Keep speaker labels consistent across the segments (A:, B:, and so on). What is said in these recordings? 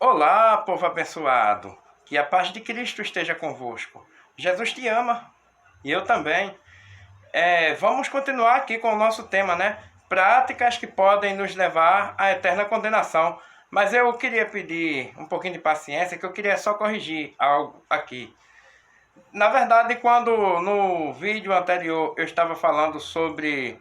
A: Olá, povo abençoado, que a paz de Cristo esteja convosco. Jesus te ama e eu também. Vamos continuar aqui com o nosso tema, né? Práticas que podem nos levar à eterna condenação. Mas eu queria pedir um pouquinho de paciência, que eu queria só corrigir algo aqui. Na verdade, quando no vídeo anterior eu estava falando sobre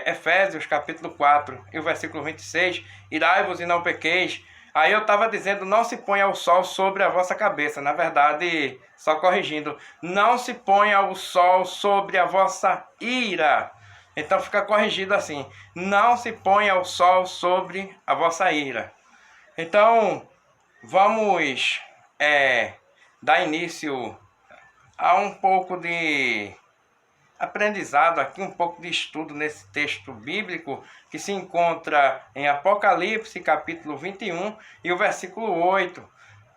A: Efésios capítulo 4 e o versículo 26, irai-vos e não pequeis, aí eu estava dizendo, não se ponha o sol sobre a vossa cabeça. Na verdade, só corrigindo, não se ponha o sol sobre a vossa ira. Então fica corrigido assim, não se ponha o sol sobre a vossa ira. Então, vamos dar início há um pouco de aprendizado aqui, um pouco de estudo nesse texto bíblico que se encontra em Apocalipse, capítulo 21 e o versículo 8.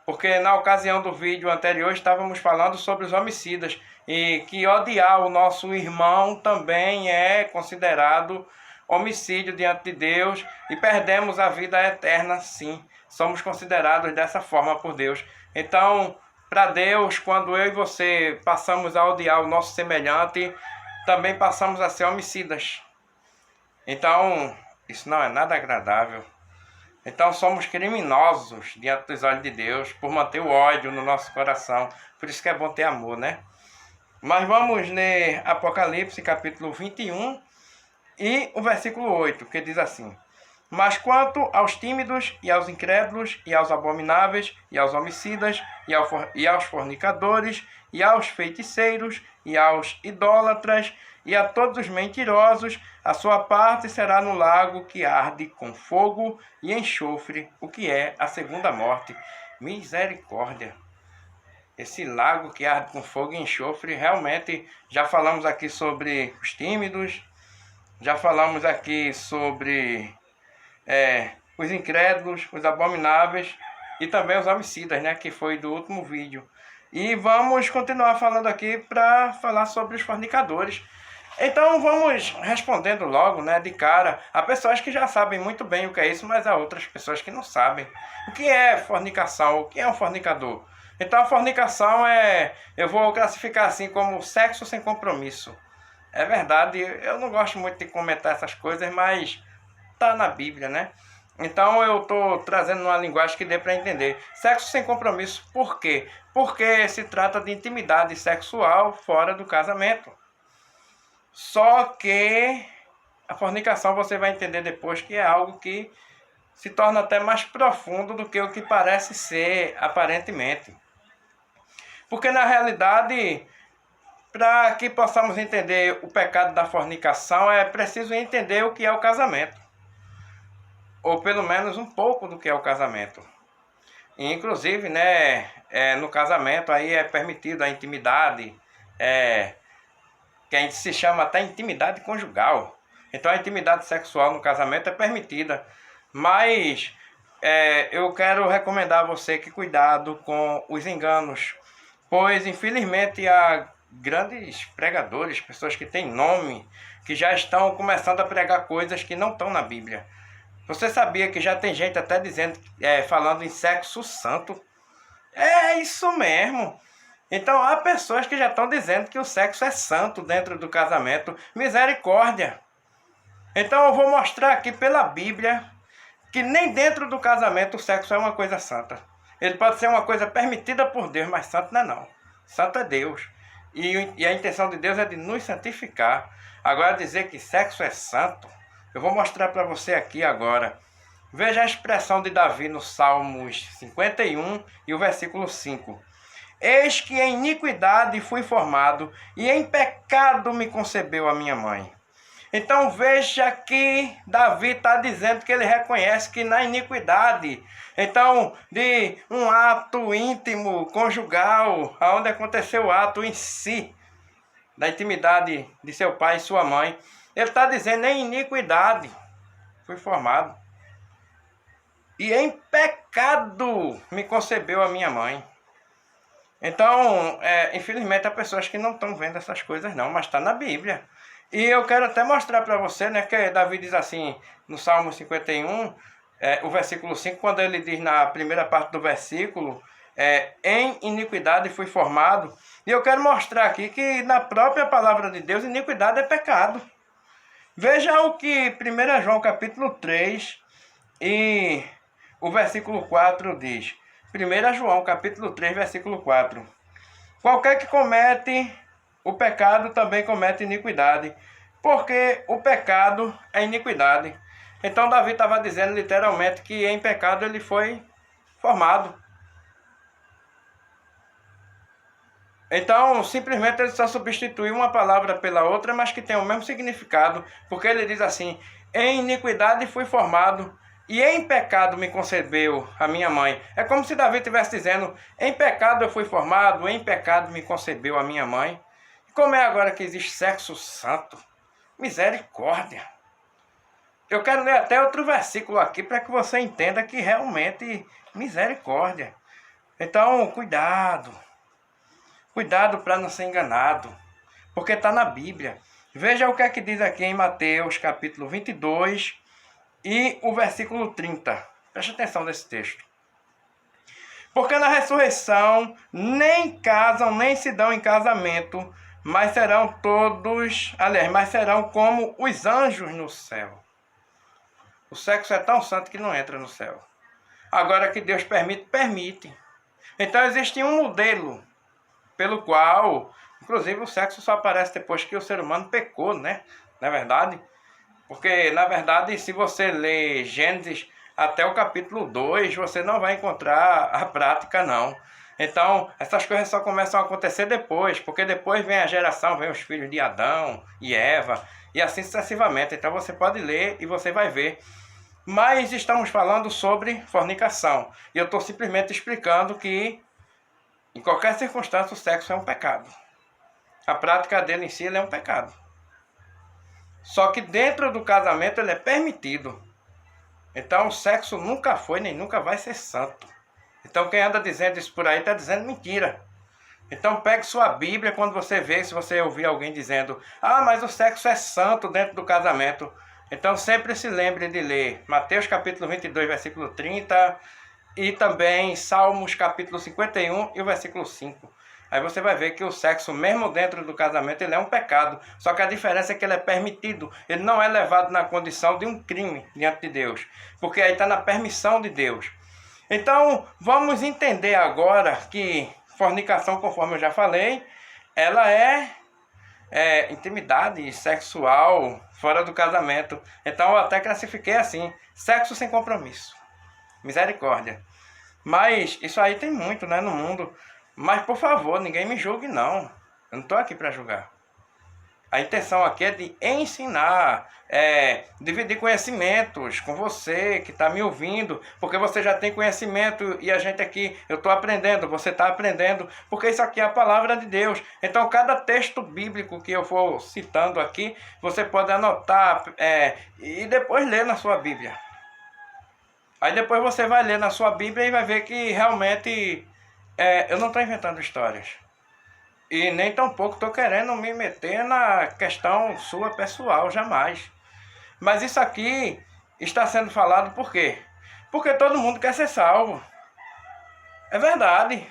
A: Porque na ocasião do vídeo anterior estávamos falando sobre os homicidas e que odiar o nosso irmão também é considerado homicídio diante de Deus e perdemos a vida eterna, sim. Somos considerados dessa forma por Deus. Então, para Deus, quando eu e você passamos a odiar o nosso semelhante, também passamos a ser homicidas. Então, isso não é nada agradável. Então, somos criminosos diante dos olhos de Deus por manter o ódio no nosso coração. Por isso que é bom ter amor, né? Mas vamos ler Apocalipse, capítulo 21 e o versículo 8, que diz assim: mas quanto aos tímidos e aos incrédulos e aos abomináveis e aos homicidas e aos fornicadores e aos feiticeiros e aos idólatras e a todos os mentirosos, a sua parte será no lago que arde com fogo e enxofre, o que é a segunda morte. Misericórdia! Esse lago que arde com fogo e enxofre, realmente, já falamos aqui sobre os tímidos, já falamos aqui sobre os incrédulos, os abomináveis e também os homicidas, né, que foi do último vídeo. E vamos continuar falando aqui para falar sobre os fornicadores. Então vamos respondendo logo, né, de cara. Há pessoas que já sabem muito bem o que é isso, mas há outras pessoas que não sabem. O que é fornicação? O que é um fornicador? Então a fornicação eu vou classificar assim como sexo sem compromisso. É verdade, eu não gosto muito de comentar essas coisas, mas está na Bíblia, né? Então eu estou trazendo uma linguagem que dê para entender. Sexo sem compromisso, por quê? Porque se trata de intimidade sexual fora do casamento. Só que a fornicação você vai entender depois que é algo que se torna até mais profundo do que o que parece ser aparentemente. Porque na realidade, para que possamos entender o pecado da fornicação, é preciso entender o que é o casamento. Ou pelo menos um pouco do que é o casamento. E, inclusive, né, no casamento aí é permitido a intimidade, que a gente se chama até intimidade conjugal. Então a intimidade sexual no casamento é permitida. Mas eu quero recomendar a você que cuidado com os enganos. Pois, infelizmente, há grandes pregadores, pessoas que têm nome, que já estão começando a pregar coisas que não estão na Bíblia. Você sabia que já tem gente até dizendo, falando em sexo santo? É isso mesmo. Então há pessoas que já estão dizendo que o sexo é santo dentro do casamento. Misericórdia! Então eu vou mostrar aqui pela Bíblia que nem dentro do casamento o sexo é uma coisa santa. Ele pode ser uma coisa permitida por Deus, mas santo não é não. Santo é Deus. E a intenção de Deus é de nos santificar. Agora dizer que sexo é santo, eu vou mostrar para você aqui agora. Veja a expressão de Davi no Salmos 51 e o versículo 5. Eis que em iniquidade fui formado, e em pecado me concebeu a minha mãe. Então veja que Davi está dizendo que ele reconhece que na iniquidade, então de um ato íntimo, conjugal, onde aconteceu o ato em si, da intimidade de seu pai e sua mãe, ele está dizendo em iniquidade fui formado. E em pecado me concebeu a minha mãe. Então, infelizmente, há pessoas que não estão vendo essas coisas não, mas está na Bíblia. E eu quero até mostrar para você, né, que Davi diz assim, no Salmo 51, o versículo 5, quando ele diz na primeira parte do versículo, em iniquidade fui formado. E eu quero mostrar aqui que na própria palavra de Deus, iniquidade é pecado. Veja o que 1 João capítulo 3 e o versículo 4 diz. 1 João capítulo 3, versículo 4. Qualquer que comete o pecado também comete iniquidade, porque o pecado é iniquidade. Então Davi estava dizendo literalmente que em pecado ele foi formado. Então, simplesmente ele só substituiu uma palavra pela outra, mas que tem o mesmo significado, porque ele diz assim: em iniquidade fui formado, e em pecado me concebeu a minha mãe. É como se Davi estivesse dizendo: em pecado eu fui formado, em pecado me concebeu a minha mãe. E como é agora que existe sexo santo? Misericórdia! Eu quero ler até outro versículo aqui para que você entenda que realmente misericórdia. Então, cuidado. Cuidado para não ser enganado, porque está na Bíblia. Veja o que é que diz aqui em Mateus capítulo 22 e o versículo 30. Preste atenção nesse texto. Porque na ressurreição nem casam, nem se dão em casamento, mas serão todos, aliás, mas serão como os anjos no céu. O sexo é tão santo que não entra no céu. Agora que Deus permite, permite. Então existe um modelo pelo qual, inclusive, o sexo só aparece depois que o ser humano pecou, né? Não é verdade? Porque, na verdade, se você ler Gênesis até o capítulo 2, você não vai encontrar a prática, não. Então, essas coisas só começam a acontecer depois, porque depois vem a geração, vem os filhos de Adão e Eva, e assim sucessivamente. Então, você pode ler e você vai ver. Mas estamos falando sobre fornicação. E eu estou simplesmente explicando que em qualquer circunstância, o sexo é um pecado. A prática dele em si ele é um pecado. Só que dentro do casamento ele é permitido. Então o sexo nunca foi nem nunca vai ser santo. Então quem anda dizendo isso por aí está dizendo mentira. Então pegue sua Bíblia quando você vê, se você ouvir alguém dizendo: ah, mas o sexo é santo dentro do casamento. Então sempre se lembre de ler Mateus capítulo 22, versículo 30... e também Salmos capítulo 51 e o versículo 5. Aí você vai ver que o sexo, mesmo dentro do casamento, ele é um pecado. Só que a diferença é que ele é permitido. Ele não é levado na condição de um crime diante de Deus. Porque aí está na permissão de Deus. Então, vamos entender agora que fornicação, conforme eu já falei, ela é intimidade sexual fora do casamento. Então, eu até classifiquei assim: sexo sem compromisso. Misericórdia. Mas isso aí tem muito, né, no mundo. Mas, por favor, ninguém me julgue, não. Eu não estou aqui para julgar. A intenção aqui é de ensinar, dividir conhecimentos com você que está me ouvindo, porque você já tem conhecimento e a gente aqui, eu estou aprendendo, você está aprendendo, porque isso aqui é a palavra de Deus. Então, cada texto bíblico que eu for citando aqui, você pode anotar e depois ler na sua Bíblia. Aí depois você vai ler na sua Bíblia e vai ver que realmente eu não estou inventando histórias. E nem tampouco estou querendo me meter na questão sua pessoal, jamais. Mas isso aqui está sendo falado por quê? Porque todo mundo quer ser salvo. É verdade.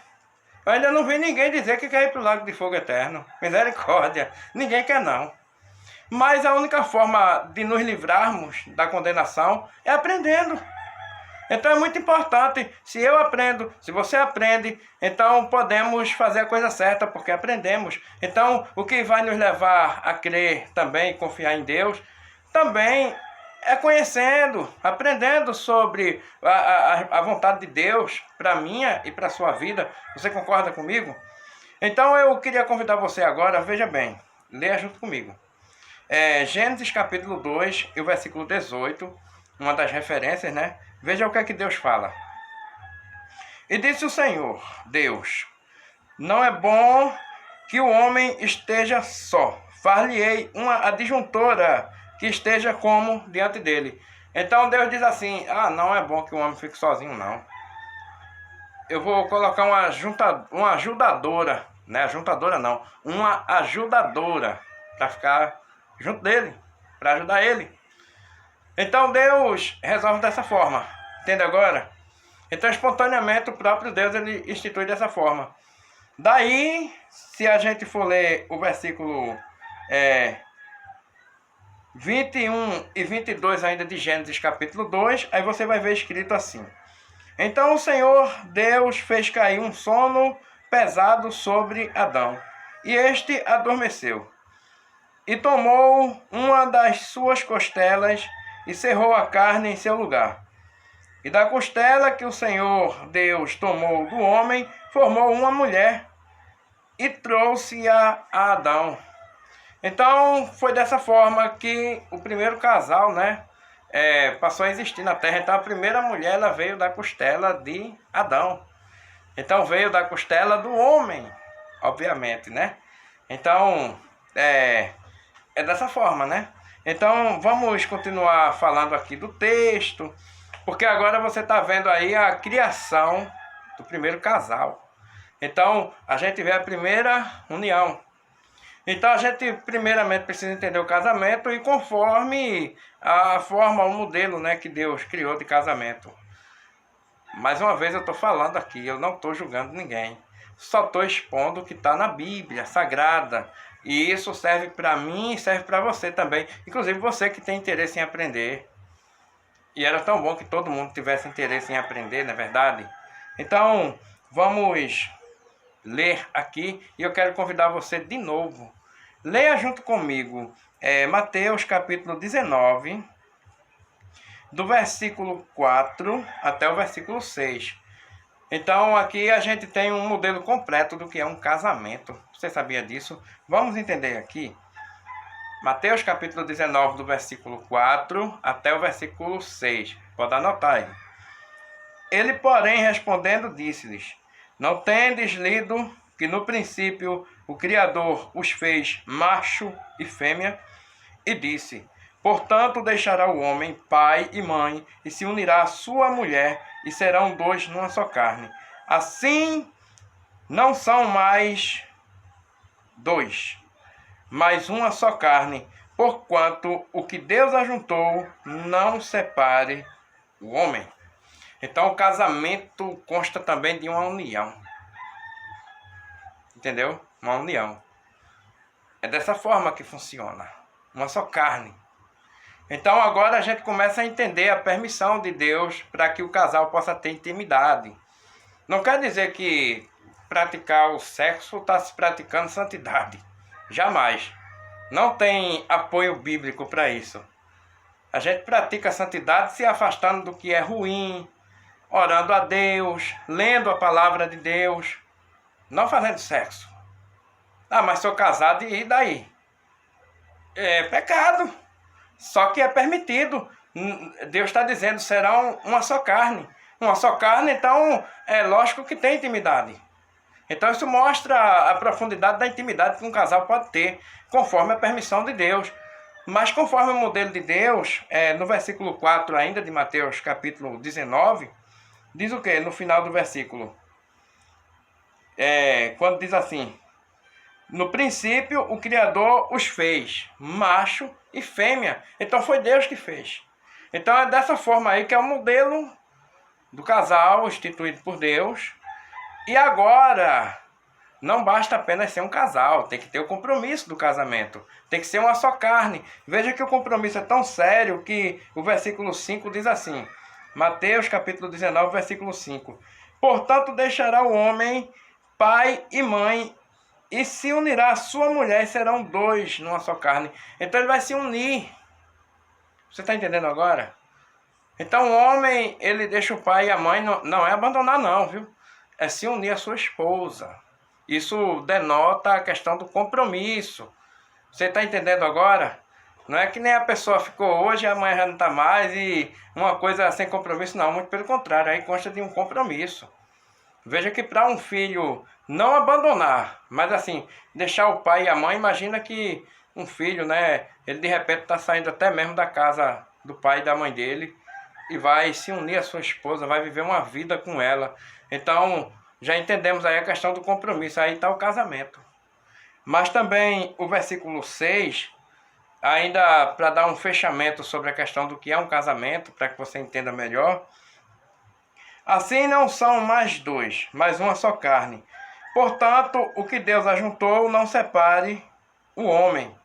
A: Eu ainda não vi ninguém dizer que quer ir para o lago de fogo eterno. Misericórdia. Ninguém quer não. Mas a única forma de nos livrarmos da condenação é aprendendo. Então é muito importante, se eu aprendo, se você aprende, então podemos fazer a coisa certa, porque aprendemos. Então o que vai nos levar a crer também, confiar em Deus, também é conhecendo, aprendendo sobre a vontade de Deus para a minha e para a sua vida. Você concorda comigo? Então eu queria convidar você agora, veja bem, leia junto comigo. Gênesis capítulo 2 e o versículo 18, uma das referências, né? Veja o que é que Deus fala. E disse o Senhor, Deus: não é bom que o homem esteja só. Far-lhe-ei uma adjuntora que esteja como diante dele. Então Deus diz assim: não é bom que o homem fique sozinho, não. Eu vou colocar uma ajudadora, né? Ajuntadora não, uma ajudadora para ficar junto dele, para ajudar ele. Então Deus resolve dessa forma. Entende agora? Então, espontaneamente, o próprio Deus ele institui dessa forma. Daí, se a gente for ler o versículo 21 e 22 ainda de Gênesis capítulo 2, aí você vai ver escrito assim: Então o Senhor Deus fez cair um sono pesado sobre Adão, e este adormeceu. E tomou uma das suas costelas e cerrou a carne em seu lugar. E da costela que o Senhor Deus tomou do homem, formou uma mulher e trouxe-a a Adão. Então, foi dessa forma que o primeiro casal, né, passou a existir na Terra. Então, a primeira mulher, ela veio da costela de Adão. Então, veio da costela do homem, obviamente, né? Então, é dessa forma, né? Então, vamos continuar falando aqui do texto, porque agora você está vendo aí a criação do primeiro casal. Então, a gente vê a primeira união. Então, a gente primeiramente precisa entender o casamento e conforme a forma, o modelo, né, que Deus criou de casamento. Mais uma vez eu estou falando aqui, eu não estou julgando ninguém. Só estou expondo o que está na Bíblia Sagrada. E isso serve para mim e serve para você também. Inclusive você que tem interesse em aprender. E era tão bom que todo mundo tivesse interesse em aprender, não é verdade? Então, vamos ler aqui. E eu quero convidar você de novo. Leia junto comigo Mateus capítulo 19, do versículo 4 até o versículo 6. Então aqui a gente tem um modelo completo do que é um casamento. Você sabia disso? Vamos entender aqui. Mateus capítulo 19, do versículo 4 até o versículo 6. Pode anotar aí. Ele, porém, respondendo, disse-lhes: Não tendes lido que no princípio o Criador os fez macho e fêmea? E disse: Portanto, deixará o homem pai e mãe, e se unirá à sua mulher, e serão dois numa só carne. Assim, não são mais dois, mas uma só carne. Porquanto o que Deus ajuntou, não separe o homem. Então, o casamento consta também de uma união. Entendeu? Uma união. É dessa forma que funciona. Uma só carne. Então agora a gente começa a entender a permissão de Deus para que o casal possa ter intimidade. Não quer dizer que praticar o sexo está se praticando santidade. Jamais. Não tem apoio bíblico para isso. A gente pratica a santidade se afastando do que é ruim, orando a Deus, lendo a palavra de Deus, não fazendo sexo. Ah, mas sou casado e daí? É pecado. Só que é permitido. Deus está dizendo, serão uma só carne. Uma só carne, então é lógico que tem intimidade. Então isso mostra a profundidade da intimidade que um casal pode ter, conforme a permissão de Deus. Mas conforme o modelo de Deus, no versículo 4 ainda de Mateus capítulo 19, diz o quê? No final do versículo. Quando diz assim: No princípio o Criador os fez, macho e fêmea. Então foi Deus que fez. Então é dessa forma aí que é o modelo do casal instituído por Deus. E agora, não basta apenas ser um casal, tem que ter o compromisso do casamento. Tem que ser uma só carne. Veja que o compromisso é tão sério que o versículo 5 diz assim. Mateus capítulo 19, versículo 5. Portanto deixará o homem pai e mãe, e se unirá à sua mulher, e serão dois numa só carne. Então ele vai se unir. Você está entendendo agora? Então o homem, ele deixa o pai e a mãe, não é abandonar não, viu? É se unir à sua esposa. Isso denota a questão do compromisso. Você está entendendo agora? Não é que nem a pessoa ficou hoje e amanhã já não está mais e uma coisa sem compromisso, não. Muito pelo contrário, aí consta de um compromisso. Veja que para um filho não abandonar, mas assim, deixar o pai e a mãe, imagina que um filho, né, ele de repente está saindo até mesmo da casa do pai e da mãe dele e vai se unir à sua esposa, vai viver uma vida com ela. Então, já entendemos aí a questão do compromisso, aí está o casamento. Mas também o versículo 6, ainda para dar um fechamento sobre a questão do que é um casamento, para que você entenda melhor, Assim não são mais dois, mas uma só carne. Portanto, o que Deus ajuntou, não separe o homem.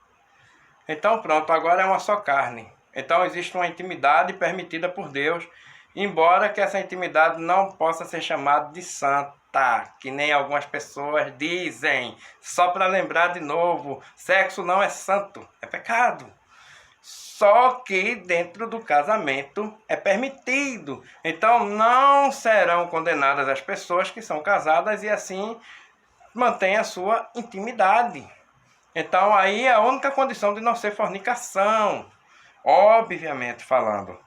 A: Então pronto, agora é uma só carne. Então existe uma intimidade permitida por Deus, embora que essa intimidade não possa ser chamada de santa, que nem algumas pessoas dizem. Só para lembrar de novo, sexo não é santo, é pecado. Só que dentro do casamento é permitido. Então não serão condenadas as pessoas que são casadas e assim mantêm a sua intimidade. Então aí é a única condição de não ser fornicação, obviamente falando.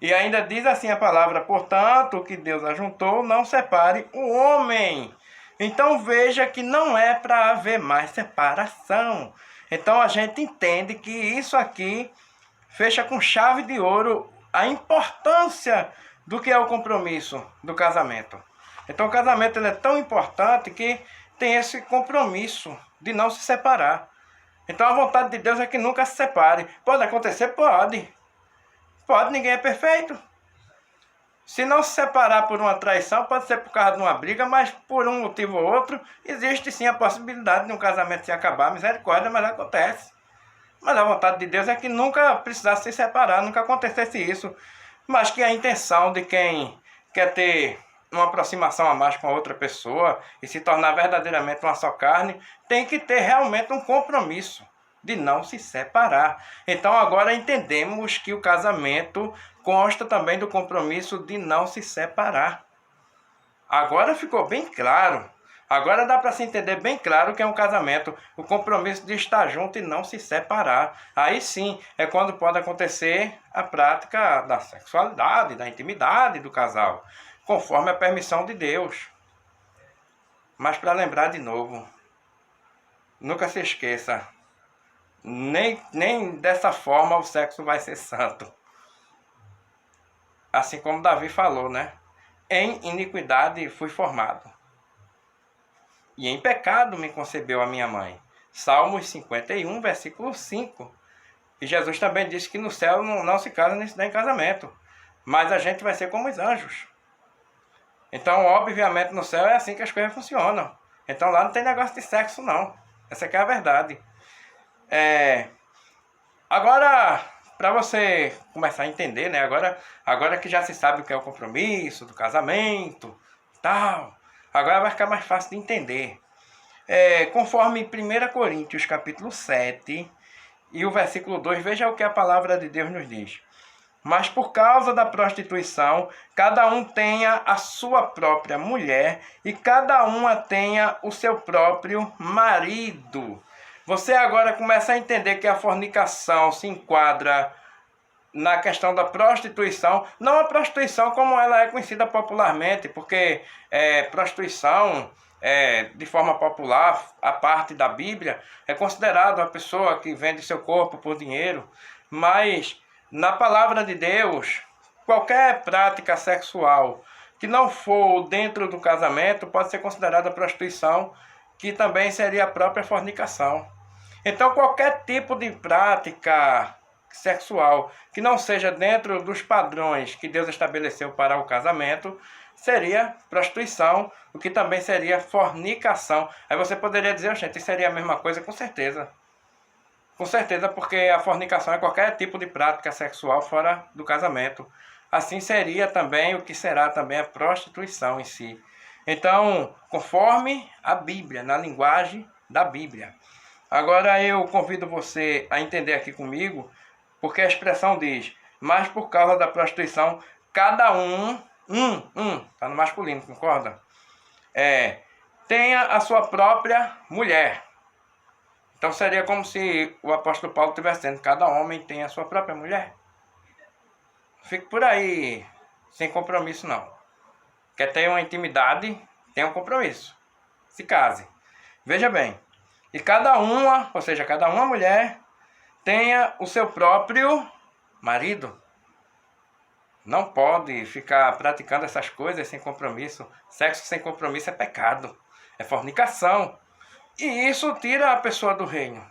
A: E ainda diz assim a palavra, portanto, o que Deus ajuntou, não separe o homem. Então veja que não é para haver mais separação. Então a gente entende que isso aqui fecha com chave de ouro a importância do que é o compromisso do casamento. Então o casamento ele é tão importante que tem esse compromisso de não se separar. Então a vontade de Deus é que nunca se separe. Pode acontecer? Pode. Pode, ninguém é perfeito. Se não se separar por uma traição, pode ser por causa de uma briga, mas por um motivo ou outro, existe sim a possibilidade de um casamento se acabar. Misericórdia, mas acontece. Mas a vontade de Deus é que nunca precisasse se separar, nunca acontecesse isso. Mas que a intenção de quem quer ter uma aproximação a mais com a outra pessoa e se tornar verdadeiramente uma só carne, tem que ter realmente um compromisso de não se separar. Então agora entendemos que o casamento consta também do compromisso de não se separar. Agora ficou bem claro. Agora dá para se entender bem claro que é um casamento, o compromisso de estar junto e não se separar. Aí sim é quando pode acontecer a prática da sexualidade, da intimidade do casal, conforme a permissão de Deus. Mas para lembrar de novo, nunca se esqueça, nem dessa forma o sexo vai ser santo. Assim como Davi falou, né? Em iniquidade fui formado, e em pecado me concebeu a minha mãe. Salmos 51, versículo 5. E Jesus também disse que no céu não se casa nem se dá em casamento, mas a gente vai ser como os anjos. Então, obviamente, no céu é assim que as coisas funcionam. Então lá não tem negócio de sexo, não. Essa aqui é a verdade. Agora, para você começar a entender, né? Agora que já se sabe o que é o compromisso do casamento e tal, agora vai ficar mais fácil de entender. Conforme 1 Coríntios capítulo 7 e o versículo 2, veja o que a palavra de Deus nos diz. Mas por causa da prostituição, cada um tenha a sua própria mulher e cada uma tenha o seu próprio marido. Você agora começa a entender que a fornicação se enquadra na questão da prostituição, não a prostituição como ela é conhecida popularmente, porque prostituição, de forma popular, a parte da Bíblia, é considerado a pessoa que vende seu corpo por dinheiro, mas na palavra de Deus, qualquer prática sexual que não for dentro do casamento pode ser considerada prostituição, que também seria a própria fornicação. Então qualquer tipo de prática sexual que não seja dentro dos padrões que Deus estabeleceu para o casamento seria prostituição, o que também seria fornicação. Aí você poderia dizer, gente, isso seria a mesma coisa? Com certeza. Com certeza, porque a fornicação é qualquer tipo de prática sexual fora do casamento. Assim seria também o que será também a prostituição em si. Então, conforme a Bíblia, na linguagem da Bíblia. Agora eu convido você a entender aqui comigo, porque a expressão diz, mas por causa da prostituição, cada tá no masculino, concorda? Tenha a sua própria mulher. Então seria como se o apóstolo Paulo estivesse dizendo, cada homem tem a sua própria mulher. Fique por aí, sem compromisso não. Quer ter uma intimidade, tenha um compromisso. Se case. Veja bem, e cada uma, ou seja, cada uma mulher, tenha o seu próprio marido. Não pode ficar praticando essas coisas sem compromisso. Sexo sem compromisso é pecado, é fornicação. E isso tira a pessoa do reino.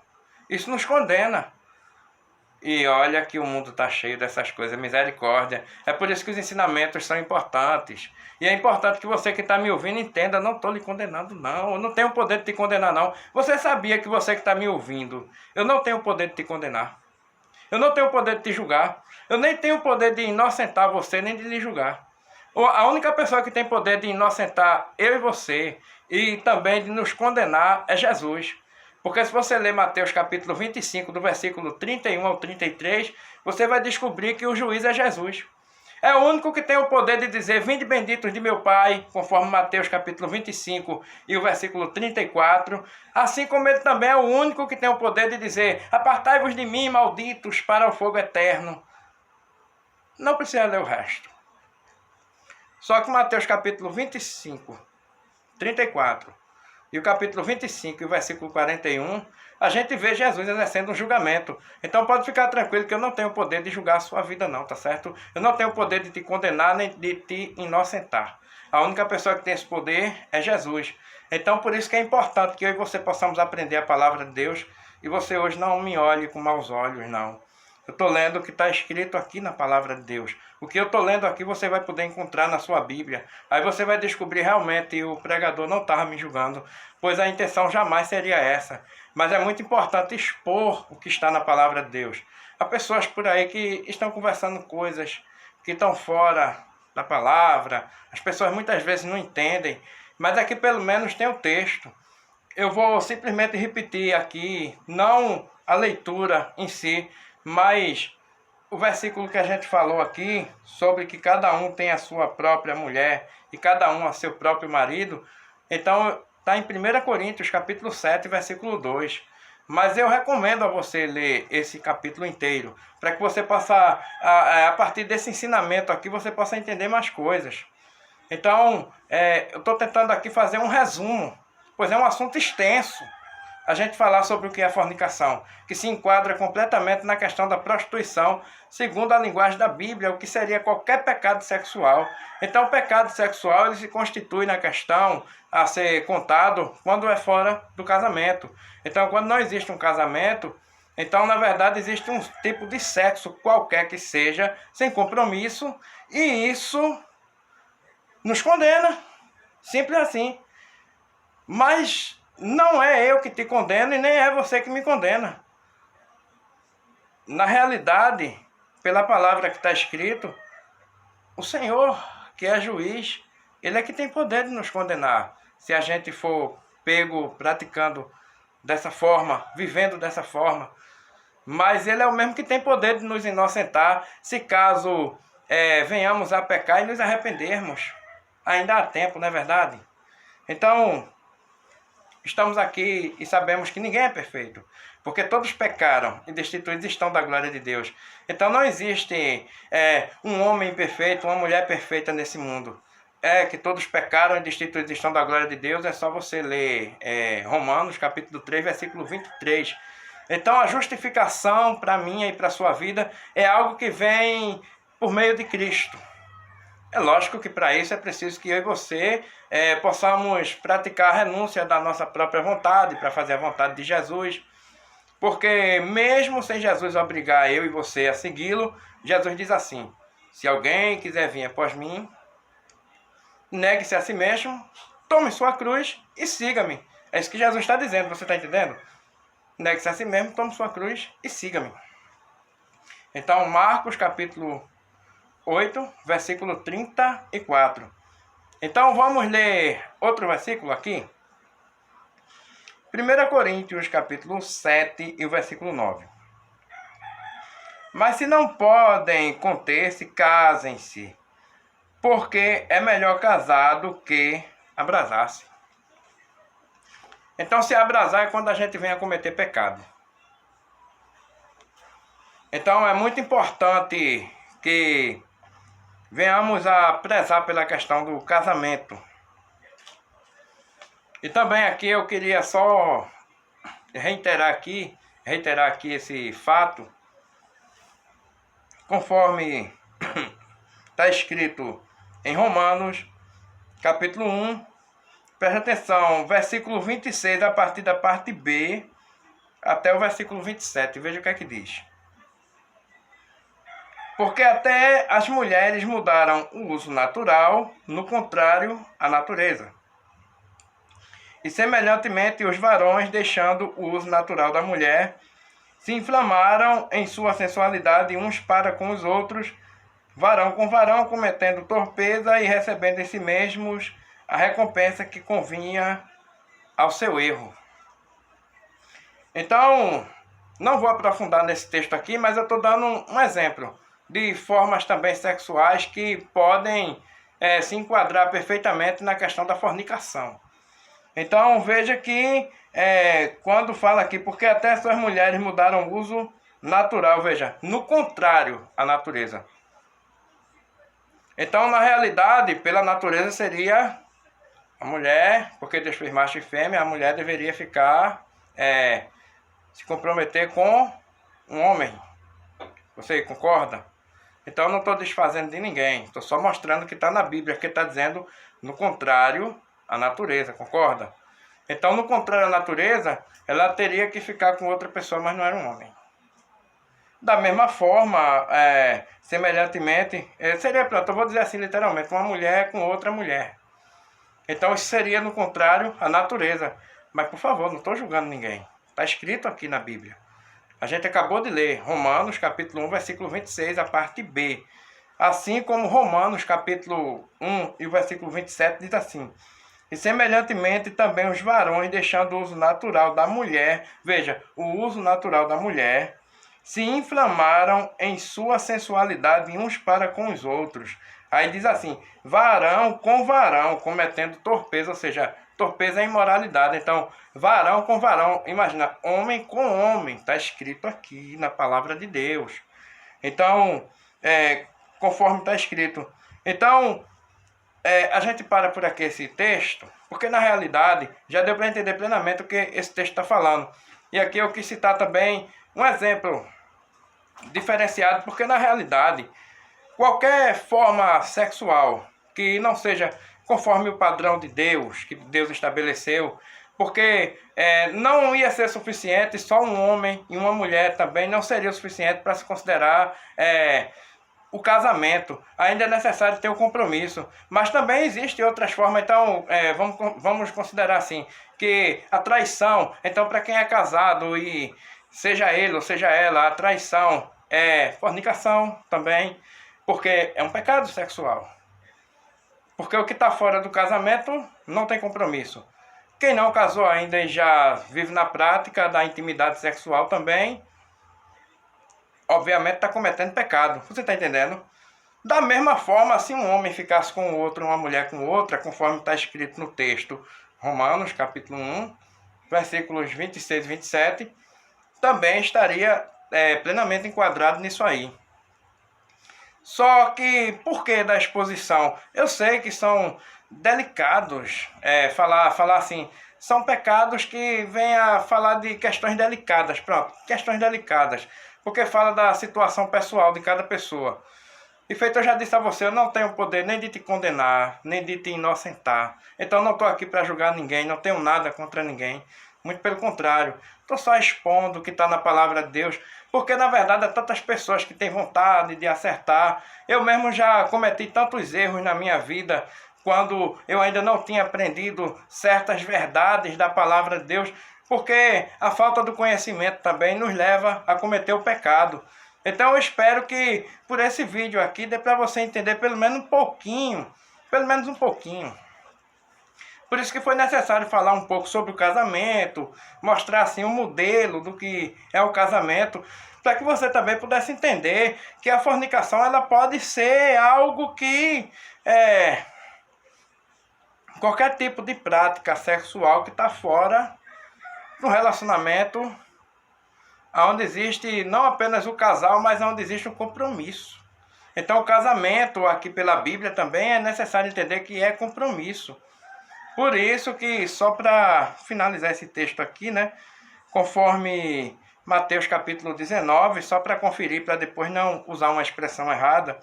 A: Isso nos condena. E olha que o mundo está cheio dessas coisas, misericórdia. É por isso que os ensinamentos são importantes. E é importante que você que está me ouvindo entenda, não estou lhe condenando não, eu não tenho o poder de te condenar não. Você sabia que você que está me ouvindo, eu não tenho o poder de te condenar. Eu não tenho o poder de te julgar. Eu nem tenho o poder de inocentar você, nem de lhe julgar. A única pessoa que tem poder de inocentar eu e você, e também de nos condenar, é Jesus. Porque se você ler Mateus capítulo 25, do versículo 31 ao 33, você vai descobrir que o juiz é Jesus. É o único que tem o poder de dizer, vinde benditos de meu Pai, conforme Mateus capítulo 25 e o versículo 34. Assim como ele também é o único que tem o poder de dizer, apartai-vos de mim, malditos, para o fogo eterno. Não precisa ler o resto. Só que Mateus capítulo 25, 34 e o capítulo 25 e o versículo 41, a gente vê Jesus exercendo um julgamento. Então pode ficar tranquilo que eu não tenho o poder de julgar a sua vida não, tá certo? Eu não tenho o poder de te condenar nem de te inocentar. A única pessoa que tem esse poder é Jesus. Então por isso que é importante que eu e você possamos aprender a palavra de Deus e você hoje não me olhe com maus olhos, não. Eu estou lendo o que está escrito aqui na palavra de Deus. O que eu estou lendo aqui você vai poder encontrar na sua Bíblia. Aí você vai descobrir realmente que o pregador não estava me julgando, pois a intenção jamais seria essa. Mas é muito importante expor o que está na palavra de Deus. Há pessoas por aí que estão conversando coisas que estão fora da palavra. As pessoas muitas vezes não entendem, mas aqui pelo menos tem o texto. Eu vou simplesmente repetir aqui, não a leitura em si, mas o versículo que a gente falou aqui, sobre que cada um tem a sua própria mulher e cada um a seu próprio marido, então está em 1 Coríntios capítulo 7, versículo 2. Mas eu recomendo a você ler esse capítulo inteiro, para que você possa, a partir desse ensinamento aqui, você possa entender mais coisas. Então, eu estou tentando aqui fazer um resumo, pois é um assunto extenso. A gente falar sobre o que é fornicação, que se enquadra completamente na questão da prostituição, segundo a linguagem da Bíblia, o que seria qualquer pecado sexual. Então, o pecado sexual ele se constitui na questão a ser contado quando é fora do casamento. Então, quando não existe um casamento, então, na verdade, existe um tipo de sexo qualquer que seja, sem compromisso, e isso nos condena. Simples assim. Mas não é eu que te condeno e nem é você que me condena. Na realidade, pela palavra que está escrito, o Senhor, que é juiz, Ele é que tem poder de nos condenar. Se a gente for pego praticando dessa forma, vivendo dessa forma. Mas Ele é o mesmo que tem poder de nos inocentar, se caso venhamos a pecar e nos arrependermos. Ainda há tempo, não é verdade? Então, estamos aqui e sabemos que ninguém é perfeito, porque todos pecaram e destituídos estão da glória de Deus. Então não existe um homem perfeito, uma mulher perfeita nesse mundo. Que todos pecaram e destituídos estão da glória de Deus, é só você ler Romanos capítulo 3, versículo 23. Então a justificação para mim e para a sua vida é algo que vem por meio de Cristo. É lógico que para isso é preciso que eu e você possamos praticar a renúncia da nossa própria vontade, para fazer a vontade de Jesus. Porque mesmo sem Jesus obrigar eu e você a segui-lo, Jesus diz assim, se alguém quiser vir após mim, negue-se a si mesmo, tome sua cruz e siga-me. É isso que Jesus está dizendo, você está entendendo? Negue-se a si mesmo, tome sua cruz e siga-me. Então, Marcos capítulo 8, versículo 34. Então vamos ler outro versículo aqui. 1 Coríntios capítulo 7 e o versículo 9. Mas se não podem conter-se, casem-se, porque é melhor casar do que abrasar-se. Então se abrasar é quando a gente vem a cometer pecado. Então é muito importante que venhamos a prezar pela questão do casamento. E também aqui eu queria só reiterar aqui esse fato, conforme está escrito em Romanos, capítulo 1, presta atenção, versículo 26, a partir da parte B, até o versículo 27, veja o que é que diz. Porque até as mulheres mudaram o uso natural, no contrário à natureza. E semelhantemente os varões, deixando o uso natural da mulher, se inflamaram em sua sensualidade uns para com os outros, varão com varão, cometendo torpeza e recebendo em si mesmos a recompensa que convinha ao seu erro. Então, não vou aprofundar nesse texto aqui, mas eu estou dando um exemplo de formas também sexuais que podem se enquadrar perfeitamente na questão da fornicação. Então veja que quando fala aqui, porque até suas mulheres mudaram o uso natural, veja, no contrário à natureza. Então, na realidade, pela natureza seria a mulher, porque Deus fez macho e fêmea, a mulher deveria ficar, se comprometer com um homem. Você concorda? Então eu não estou desfazendo de ninguém, estou só mostrando que está na Bíblia, que está dizendo no contrário à natureza, concorda? Então, no contrário à natureza, ela teria que ficar com outra pessoa, mas não era um homem. Da mesma forma, semelhantemente, seria, pronto, eu vou dizer assim literalmente, uma mulher com outra mulher. Então isso seria no contrário à natureza. Mas por favor, não estou julgando ninguém. Está escrito aqui na Bíblia. A gente acabou de ler Romanos capítulo 1, versículo 26, a parte B. Assim como Romanos capítulo 1 e o versículo 27 diz assim: e semelhantemente também os varões, deixando o uso natural da mulher, veja, o uso natural da mulher, se inflamaram em sua sensualidade uns para com os outros. Aí diz assim, varão com varão, cometendo torpeza, ou seja, torpeza é imoralidade. Então, varão com varão, imagina, homem com homem, está escrito aqui na palavra de Deus. Então, conforme está escrito. Então, a gente para por aqui esse texto, porque na realidade já deu para entender plenamente o que esse texto está falando. E aqui eu quis citar também um exemplo diferenciado, porque na realidade qualquer forma sexual que não seja conforme o padrão de Deus, que Deus estabeleceu, porque não ia ser suficiente só um homem e uma mulher também, não seria o suficiente para se considerar o casamento. Ainda é necessário ter um compromisso, mas também existem outras formas. Então vamos considerar assim, que a traição, então para quem é casado e seja ele ou seja ela, a traição é fornicação também, porque é um pecado sexual. Porque o que está fora do casamento não tem compromisso. Quem não casou ainda e já vive na prática da intimidade sexual também, obviamente está cometendo pecado. Você está entendendo? Da mesma forma, se um homem ficasse com outro, uma mulher com outra, conforme está escrito no texto, Romanos, capítulo 1, versículos 26 e 27, também estaria plenamente enquadrado nisso aí. Só que, por que da exposição? Eu sei que são delicados, falar assim, são pecados que vêm a falar de questões delicadas, pronto, questões delicadas, porque fala da situação pessoal de cada pessoa. E feito eu já disse a você, eu não tenho poder nem de te condenar, nem de te inocentar. Então não estou aqui para julgar ninguém, não tenho nada contra ninguém. Muito pelo contrário, estou só expondo o que está na palavra de Deus, porque na verdade há tantas pessoas que têm vontade de acertar. Eu mesmo já cometi tantos erros na minha vida, quando eu ainda não tinha aprendido certas verdades da palavra de Deus, porque a falta do conhecimento também nos leva a cometer o pecado. Então eu espero que por esse vídeo aqui dê para você entender pelo menos um pouquinho, Por isso que foi necessário falar um pouco sobre o casamento, mostrar assim um modelo do que é o casamento, para que você também pudesse entender que a fornicação ela pode ser algo que qualquer tipo de prática sexual que está fora do relacionamento, onde existe não apenas o casal, mas onde existe um compromisso. Então o casamento aqui pela Bíblia também é necessário entender que é compromisso. Por isso que, só para finalizar esse texto aqui, né, conforme Mateus capítulo 19, só para conferir, para depois não usar uma expressão errada,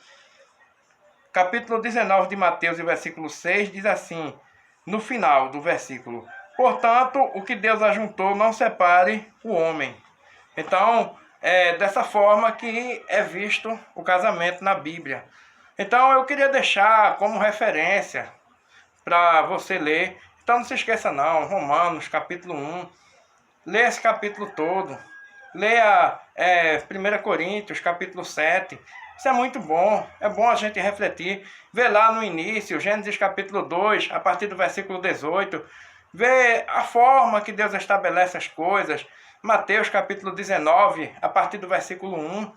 A: capítulo 19 de Mateus, versículo 6, diz assim, no final do versículo, portanto, o que Deus ajuntou, não separe o homem. Então, dessa forma que é visto o casamento na Bíblia. Então eu queria deixar como referência para você ler. Então não se esqueça não, Romanos capítulo 1, leia esse capítulo todo. Leia 1 Coríntios capítulo 7. Isso é muito bom, é bom a gente refletir. Vê lá no início, Gênesis capítulo 2, a partir do versículo 18. Vê a forma que Deus estabelece as coisas. Mateus capítulo 19, a partir do versículo 1.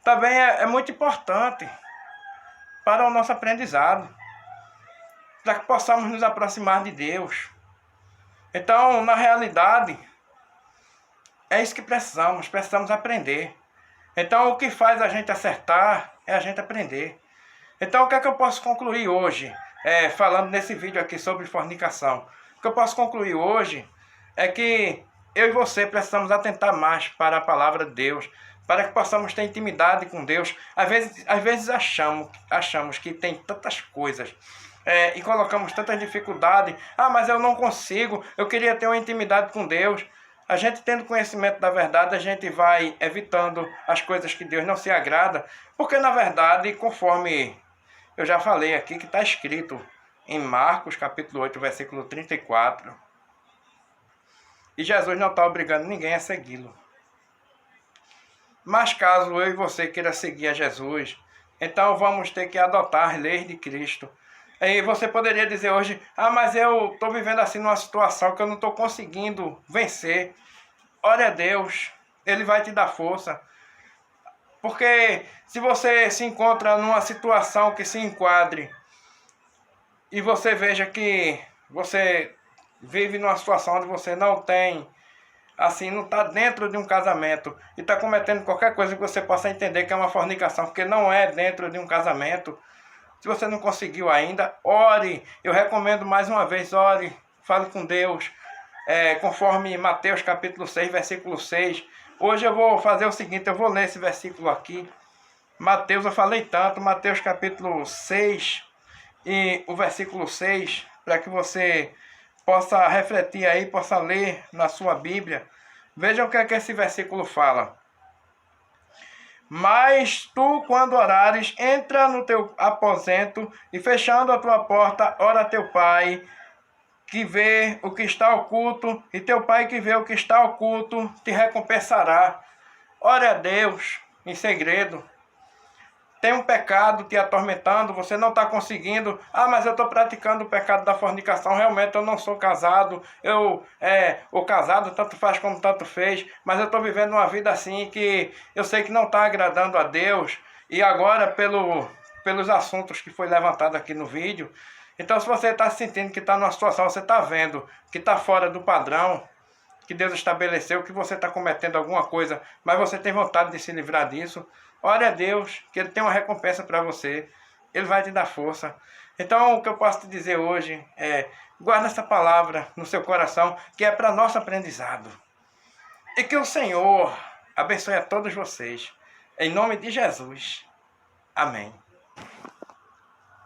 A: Também é muito importante para o nosso aprendizado, para que possamos nos aproximar de Deus. Então, na realidade, é isso que precisamos aprender. Então, o que faz a gente acertar é a gente aprender. Então, o que é que eu posso concluir hoje, falando nesse vídeo aqui sobre fornicação? O que eu posso concluir hoje é que eu e você precisamos atentar mais para a palavra de Deus, para que possamos ter intimidade com Deus. Às vezes achamos que tem tantas coisas e colocamos tantas dificuldades. Ah, mas eu não consigo, eu queria ter uma intimidade com Deus. A gente tendo conhecimento da verdade, a gente vai evitando as coisas que Deus não se agrada, porque na verdade, conforme eu já falei aqui, que está escrito em Marcos capítulo 8, versículo 34, e Jesus não está obrigando ninguém a segui-lo. Mas caso eu e você queira seguir a Jesus, então vamos ter que adotar as leis de Cristo. E você poderia dizer hoje, ah, mas eu estou vivendo assim numa situação que eu não estou conseguindo vencer. Ore a Deus, Ele vai te dar força. Porque se você se encontra numa situação que se enquadre e você veja que você vive numa situação onde você não tem, assim, não está dentro de um casamento e está cometendo qualquer coisa que você possa entender que é uma fornicação, porque não é dentro de um casamento. Se você não conseguiu ainda, ore. Eu recomendo mais uma vez, ore, fale com Deus. Conforme Mateus capítulo 6, versículo 6. Hoje eu vou fazer o seguinte, eu vou ler esse versículo aqui. Mateus, eu falei tanto, Mateus capítulo 6 e o versículo 6, para que você possa refletir aí, possa ler na sua Bíblia. Veja o que é que esse versículo fala. Mas tu, quando orares, entra no teu aposento e fechando a tua porta, ora a teu pai, que vê o que está oculto, e teu pai que vê o que está oculto, te recompensará. Ore a Deus em segredo. Tem um pecado te atormentando, você não está conseguindo. Ah, mas eu estou praticando o pecado da fornicação, realmente eu não sou casado. O casado tanto faz como tanto fez, mas eu estou vivendo uma vida assim que eu sei que não está agradando a Deus. E agora, pelos assuntos que foi levantado aqui no vídeo, então se você está sentindo que está numa situação, você está vendo que está fora do padrão que Deus estabeleceu, que você está cometendo alguma coisa, mas você tem vontade de se livrar disso, ore a Deus, que Ele tem uma recompensa para você. Ele vai te dar força. Então, o que eu posso te dizer hoje é, guarda essa palavra no seu coração, que é para nosso aprendizado. E que o Senhor abençoe a todos vocês. Em nome de Jesus. Amém.